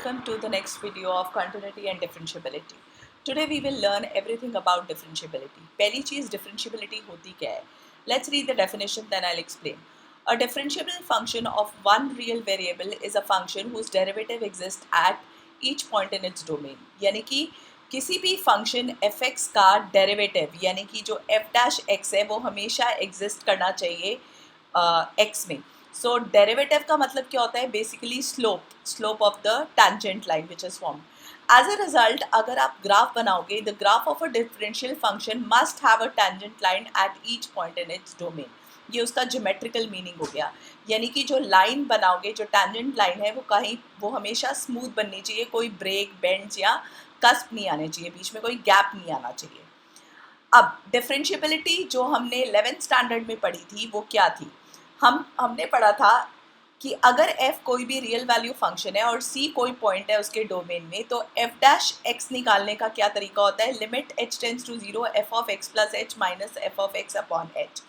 Welcome to the next video of continuity and differentiability. Today we will learn everything about differentiability. पहली चीज़ differentiability होती क्या है? Let's read the definition, then I'll explain. A differentiable function of one real variable is a function whose derivative exists at each point in its domain. यानी कि किसी भी function fx का derivative यानी कि जो f डैश x है वो हमेशा एग्जिस्ट करना चाहिए x में. सो डेरिवेटिव का मतलब क्या होता है? Basically slope of the tangent line which is form. As a result अगर आप ग्राफ बनाओगे, the graph of a differential function must have a tangent line at each point in its domain. ये उसका ज्योमेट्रिकल मीनिंग हो गया. यानी कि जो लाइन बनाओगे, जो टेंजेंट लाइन है वो हमेशा स्मूथ बननी चाहिए. कोई ब्रेक, बेंड्स या कस्प नहीं आने चाहिए, बीच में कोई गैप नहीं आना चाहिए. अब डिफरेंशिएबिलिटी जो हमने 11th स्टैंडर्ड में पढ़ी थी वो क्या थी? हमने पढ़ा था कि अगर f कोई भी रियल वैल्यू फंक्शन है और c कोई पॉइंट है उसके डोमेन में, तो f डैश x निकालने का क्या तरीका होता है? Limit h tends to 0 f of x plus h minus f of x upon h.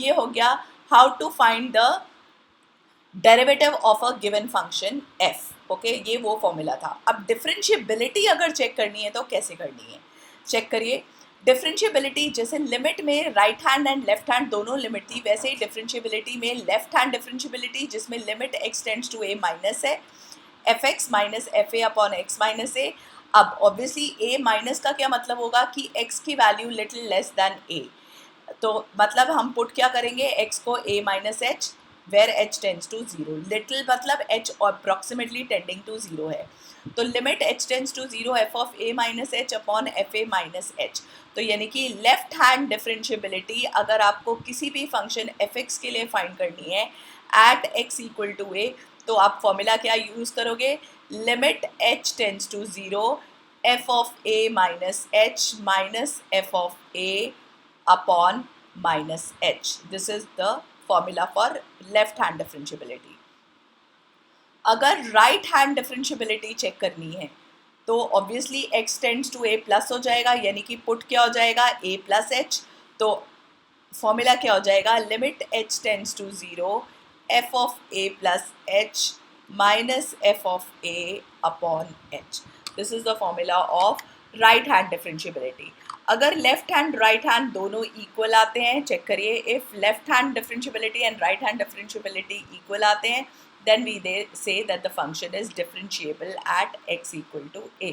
ये हो गया how to find the derivative of a given function f. Okay, ये वो फॉर्मूला था. अब डिफरेंशिएबिलिटी अगर चेक करनी है तो कैसे करनी है? चेक करिए. डिफरेंशिएबिलिटी जैसे लिमिट में right hand and left hand दोनों लिमिट थी, वैसे ही डिफरेंशिएबिलिटी में लेफ्ट हैंड डिफरेंशिएबिलिटी जिसमें limit x tends to a minus है, F X minus F A upon X minus A. अब ऑब्वियसली a माइनस का क्या मतलब होगा कि x की value little less than a. तो मतलब हम पुट क्या करेंगे? x को a minus h where h tends to 0. Little मतलब h अप्रॉक्सीमेटली टेंडिंग टू 0 है. तो limit h tends to 0 f of a minus h upon f a minus h. तो यानी कि लेफ्ट हैंड डिफरेंशिएबिलिटी अगर आपको किसी भी फंक्शन एफ एक्स के लिए फाइंड करनी है at x equal to a, तो आप फॉर्मूला क्या यूज़ करोगे? Limit h tends to 0 f of a minus f of a upon minus h. This is the formula for left hand differentiability. अगर right hand differentiability check करनी है तो obviously x tends to a plus हो जाएगा, यानी कि put क्या हो जाएगा? a plus h. तो फॉर्मूला क्या हो जाएगा? Limit h tends to 0 f of a plus h minus f of a upon h. This is the formula of right hand differentiability. अगर लेफ्ट हैंड राइट हैंड दोनों equal आते हैं, check करिए. If left hand differentiability and right hand differentiability equal आते हैं, then we say that the function is differentiable at x equal to a.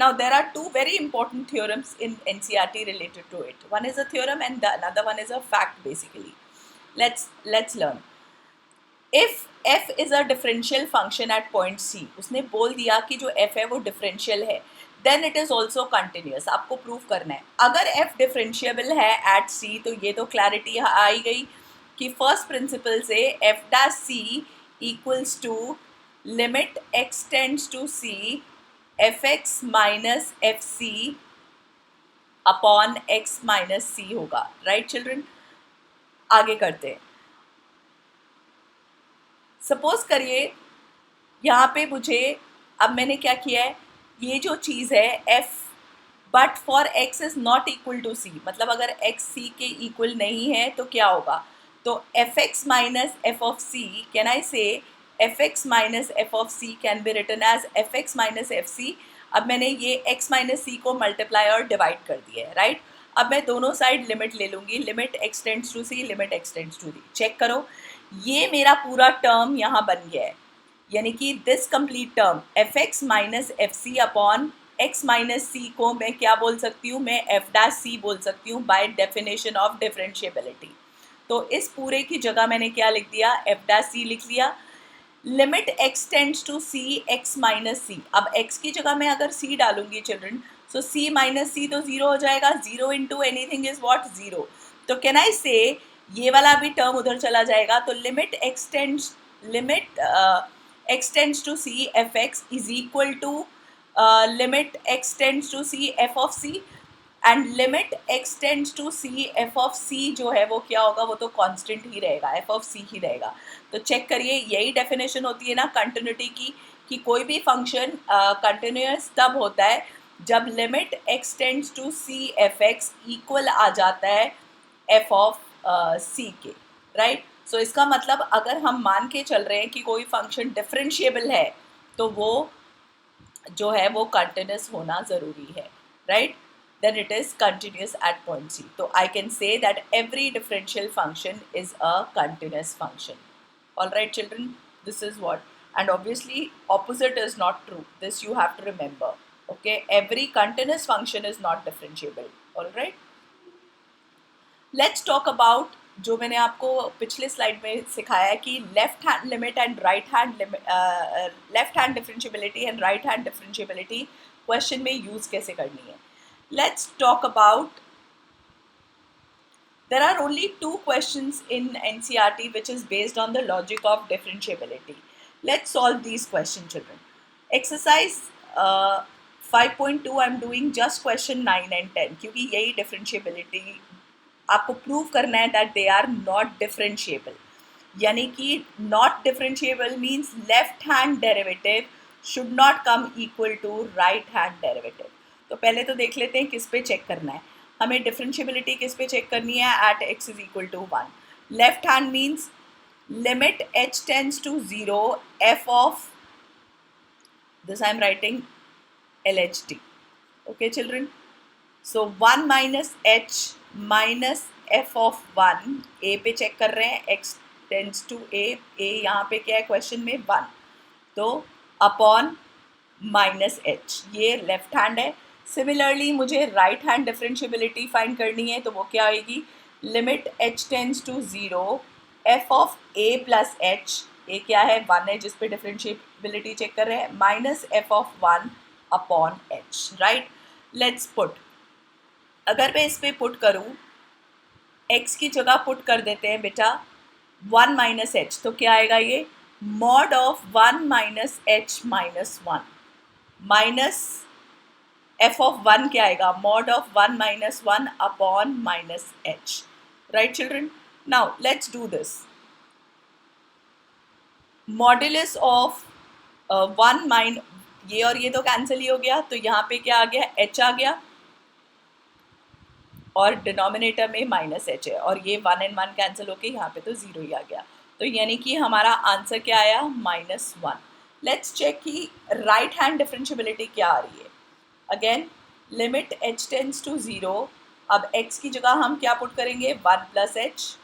Now there are two very important theorems in NCERT related to it. One is a theorem and the another one is a fact basically. Let's learn. If f is a differential function at point c, उसने बोल दिया कि जो f है वो differential है, then it is also continuous. आपको prove करना है. अगर f differentiable है at c, तो ये तो क्लैरिटी आई गई कि फर्स्ट प्रिंसिपल से f dash c equals to limit x tends to c fx minus fc upon x minus c होगा. राइट चिल्ड्रन, आगे करते हैं. सपोज करिए यहाँ पे मुझे, अब मैंने क्या किया है, ये जो चीज़ है f but for x is not equal to c, मतलब अगर x c के इक्वल नहीं है तो क्या होगा? तो fx minus f of c, can I say fx minus f of c can be written as fx minus F c. अब मैंने ये x माइनस सी को मल्टीप्लाई और डिवाइड कर दिया है. राइट, अब मैं दोनों साइड लिमिट ले लूँगी. Limit x tends to c, limit x tends to d. Check करो, ये मेरा पूरा टर्म यहाँ बन गया है. यानी कि this complete term fx minus F C upon x minus C को मैं क्या बोल सकती हूँ? मैं f डैश सी बोल सकती हूँ बाय डेफिनेशन ऑफ डिफरेंशिएबिलिटी. तो इस पूरे की जगह मैंने क्या लिख दिया? f डैश सी लिख लिया. Limit x tends to c x minus C. अब x की जगह मैं अगर c डालूंगी children, so c minus C तो 0 हो जाएगा. 0 इंटू एनीथिंग इज व्हाट? 0. तो कैन आई से ये वाला भी टर्म उधर चला जाएगा. तो limit x tends to c f x is equal to limit x tends to c f of c, and limit x tends to c f of c जो है वो क्या होगा? वो तो कांस्टेंट ही रहेगा, f ऑफ c ही रहेगा. तो चेक करिए, यही डेफिनेशन होती है ना कंटिन्यूटी की, कि कोई भी फंक्शन कंटिन्यूअस तब होता है जब limit x tends to c f x equal आ जाता है f ऑफ c के. राइट, सो इसका मतलब अगर हम मान के चल रहे हैं कि कोई फंक्शन डिफरेंशिएबल है तो वो जो है वो कंटिन्यूस होना ज़रूरी है, right? Then it is continuous at point C. तो I can say that every differential function is a continuous function. All right, children, this is what. And obviously opposite is not true, this you have to remember. Okay, every continuous function is not differentiable. All right, let's talk about जो मैंने आपको पिछले slide में सिखाया है कि left hand limit and right hand left hand differentiability and right hand differentiability question में use कैसे करनी है. Let's talk about. There are only two questions in NCERT which is based on the logic of differentiability. Let's solve these questions, children. Exercise 5.2 I'm doing just question 9 and 10 क्योंकि यही differentiability आपको prove करना है that they are not differentiable. यानी कि not differentiable means left hand derivative should not come equal to right hand derivative. तो पहले तो देख लेते हैं किस पे चेक करना है. हमें डिफरेंशिएबिलिटी किस पे चेक करनी है? At x is equal to 1. Left hand means limit h tends to 0 f of this I am writing LHT. Okay children, so 1 minus h minus f of 1 a पे check कर रहे हैं, x tense to a यहाँ पे क्या है question में 1, तो अपॉन माइनस h, ये लेफ्ट हैंड है. सिमिलरली मुझे राइट हैंड डिफरेंशिएबिलिटी फाइंड करनी है, तो वो क्या आएगी? Limit h tends to 0 f of a plus h, a क्या है? 1 है जिस पे डिफरेंशिएबिलिटी चेक कर रहे हैं, minus f of 1 upon h. Right, let's put. अगर मैं इस पे पुट करूँ, x की जगह पुट कर देते हैं बेटा 1 माइनस h, तो क्या आएगा? ये mod of 1 minus h minus 1 minus f of 1 क्या आएगा? Mod of 1 minus 1 upon minus h. Right children, now let's do this. Modulus of 1 mine, ये और ये तो कैंसिल ही हो गया, तो यहाँ पे क्या आ गया? h आ गया और डिनोमिनेटर में माइनस h है, और ये 1 एंड 1 कैंसिल होके यहाँ पे तो 0 ही आ गया. तो यानी कि हमारा आंसर क्या आया? माइनस 1. लेट्स चेक कि राइट हैंड डिफरेंशिएबिलिटी क्या आ रही है. Again limit h tends to 0. अब x की जगह हम क्या पुट करेंगे? 1 प्लस एच.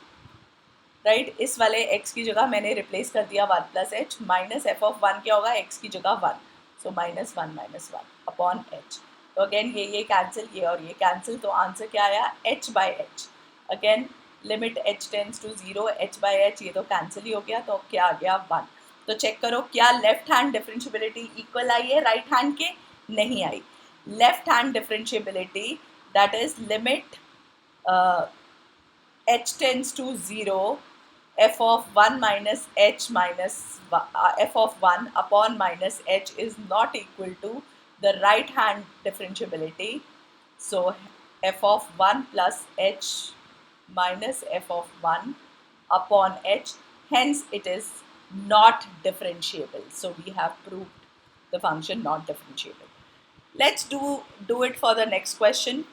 राइट, इस वाले x की जगह मैंने रिप्लेस कर दिया 1 plus h. Minus f of 1 क्या होगा? x की जगह 1, सो माइनस 1 अपॉन h. तो अगेन ये कैंसिल, ये और ये कैंसिल, तो आंसर क्या आया? h by h. Again limit h tends to 0 h by h, ये तो कैंसिल ही हो गया, तो क्या आ गया? 1. तो चेक करो क्या लेफ्ट हैंड डिफरेंशिएबिलिटी इक्वल आई है राइट हैंड के? नहीं आई. Left hand differentiability, that is limit h tends to 0 f of 1 minus h minus f of 1 upon minus h is not equal to the right hand differentiability. So f of 1 plus h minus f of 1 upon h, hence it is not differentiable. So we have proved the function not differentiable. Let's do it for the next question.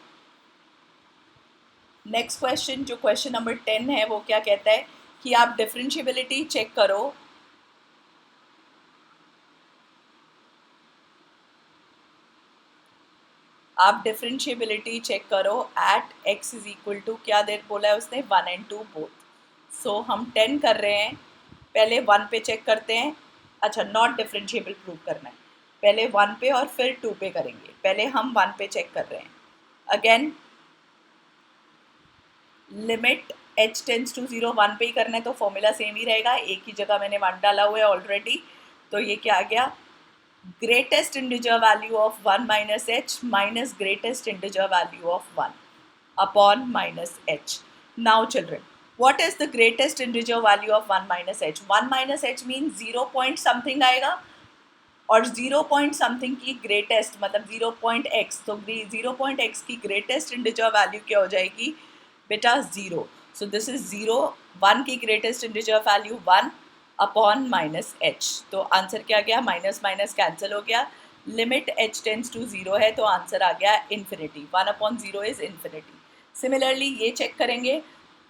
Next question जो question number 10 है वो क्या कहता है कि आप differentiability check करो. आप डिफरेंशिएबिलिटी चेक करो at x is equal to, क्या देर बोला है उसने? 1 एंड 2 बोथ. सो हम 10 कर रहे हैं, पहले 1 पे चेक करते हैं. अच्छा, नॉट डिफरेंशिएबल प्रूव करना है, पहले 1 पे और फिर 2 पे करेंगे. पहले हम 1 पे चेक कर रहे हैं. Again limit h tends to 0, 1 पे ही करना है तो फॉर्मूला सेम ही रहेगा. एक ही जगह मैंने 1 डाला हुआ है ऑलरेडी, तो ये क्या आ गया? Greatest integer value of 1 minus h minus greatest integer value of 1 upon minus h. Now children, what is the greatest integer value of 1 minus h? 1 minus h means 0 point something आएगा, और 0 point something की greatest मतलब 0 point x, तो 0 point x की greatest integer value क्या हो जाएगी बेटा? 0. सो दिस इज 0. 1 की greatest integer value 1 upon minus h, तो आंसर क्या गया? माइनस माइनस कैंसिल हो गया. लिमिट h टेंस टू 0 है, तो आंसर आ गया infinity. 1 upon 0 is infinity. Similarly ये चेक करेंगे,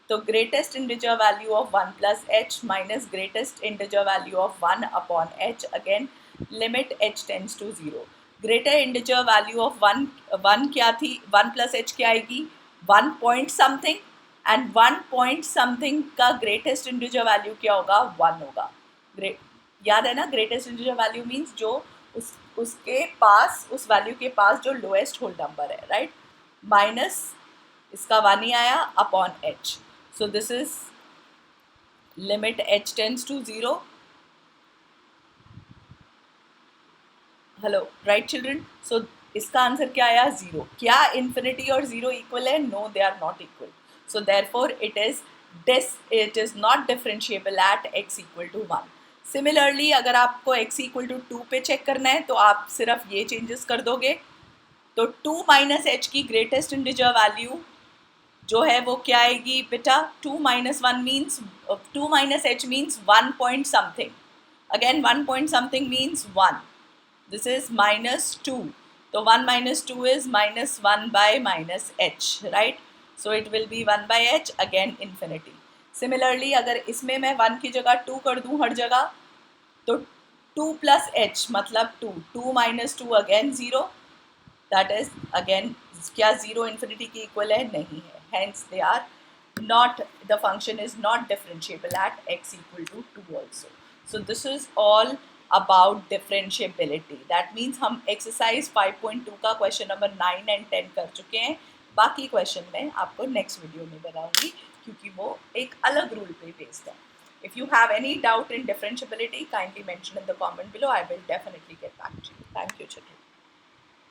तो greatest integer value of 1 plus h minus greatest integer value of 1 upon h. Again limit h tends to 0. Greater integer value of one क्या थी, 1 + h क्या आएगी, 1 point something, and 1 point something का greatest integer value क्या होगा, 1 होगा। Great, याद है ना, ग्रेटेस्ट इंटीजर वैल्यू मीन्स जो उसके पास, उस वैल्यू के पास जो लोएस्ट होल नंबर है, राइट, माइनस इसका 1 ही आया upon h। So this is limit h tends to 0। Hello, right children. So इसका आंसर क्या आया, 0। क्या इन्फिनिटी और 0 इक्वल है, no they are not equal. So therefore it is not differentiable at x equal to 1। Similarly अगर आपको x equal to 2 पे check करना है तो आप सिर्फ ये चेंजेस कर दोगे, तो 2 - h की ग्रेटेस्ट इंटीजर वैल्यू जो है वो क्या आएगी बेटा, 2 - 1 means 2 - h means 1 point something, again 1 point something means 1, this is -2, so 1 - 2 is -1 by -h, right? So it will be 1 by h, again infinity. Similarly अगर इसमें मैं 1 की जगह 2 कर दूं हर जगह, तो 2 + h मतलब 2, 2 - 2 again 0, that is again क्या 0 इन्फिनिटी की इक्वल है, नहीं है, hence they are not, the function is not differentiable at x equal to 2 also. So this is all about differentiability. That means हम exercise 5.2 का question number 9 and 10 कर चुके हैं। बाकी question मैं आपको next video में बताऊंगी क्योंकि वो एक अलग rule पे based है। If you have any doubt in differentiability, kindly mention in the comment below. I will definitely get back to you. Thank you, children.